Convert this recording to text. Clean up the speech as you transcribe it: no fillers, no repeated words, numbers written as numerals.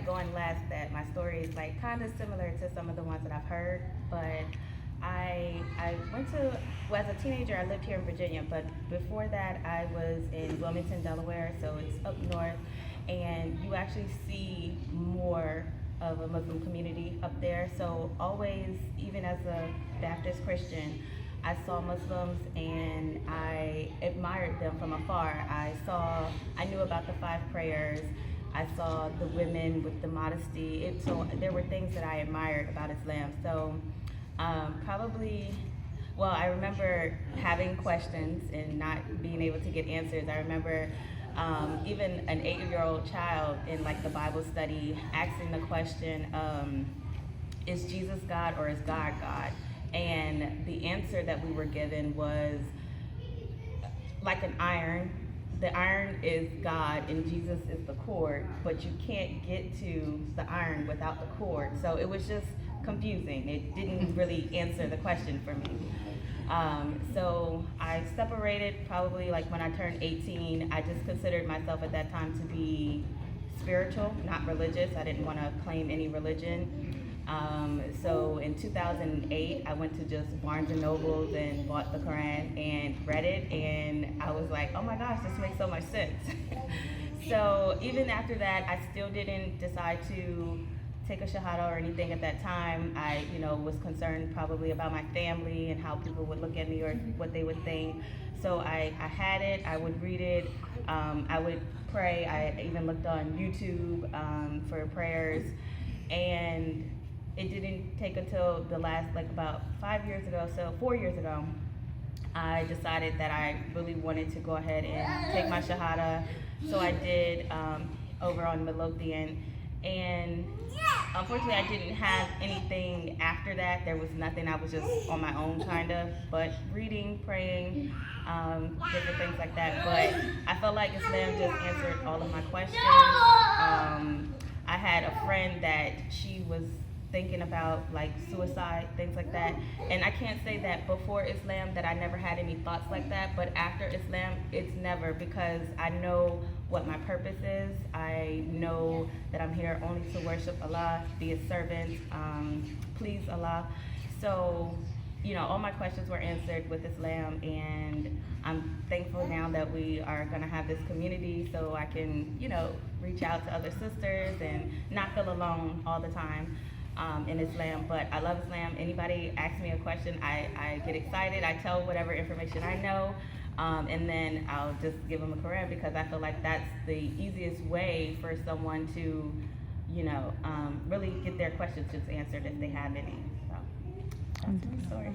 going last that my story is like kind of similar to some of the ones that I've heard, but I went to, well, as a teenager, I lived here in Virginia, but before that, I was in Wilmington, Delaware, so it's up north, and you actually see more of a Muslim community up there. So always, even as a Baptist Christian, I saw Muslims and I admired them from afar. I knew about the 5 prayers. I saw the women with the modesty. So there were things that I admired about Islam. So I remember having questions and not being able to get answers. I remember even an 8-year-old child in like the Bible study asking the question, is Jesus God or is God God? And the answer that we were given was like an iron. The iron is God and Jesus is the cord, but you can't get to the iron without the cord. So it was just confusing. It didn't really answer the question for me. So I separated probably like when I turned 18. I just considered myself at that time to be spiritual, not religious. I didn't want to claim any religion. So in 2008, I went to just Barnes and Nobles and bought the Quran and read it, and I was like, oh my gosh, this makes so much sense. So even after that, I still didn't decide to take a shahada or anything at that time. I, was concerned probably about my family and how people would look at me or what they would think. So I had it, I would read it, I would pray. I even looked on YouTube for prayers, and it didn't take until the last, like about 4 years ago, I decided that I really wanted to go ahead and take my shahada. So I did over on Midlothian, and unfortunately I didn't have anything after that. There was nothing. I was just on my own kind of, but reading, praying, different things like that. But I felt like Islam just answered all of my questions. I had a friend that she was thinking about like suicide, things like that. And I can't say that before Islam that I never had any thoughts like that, but after Islam, it's never, because I know what my purpose is. I know that I'm here only to worship Allah, be a servant, please Allah. So, all my questions were answered with Islam, and I'm thankful now that we are gonna have this community so I can, reach out to other sisters and not feel alone all the time. In Islam, but I love Islam. Anybody asks me a question, I get excited. I tell whatever information I know, and then I'll just give them a Quran, because I feel like that's the easiest way for someone to, really get their questions just answered if they have any. So that's my story.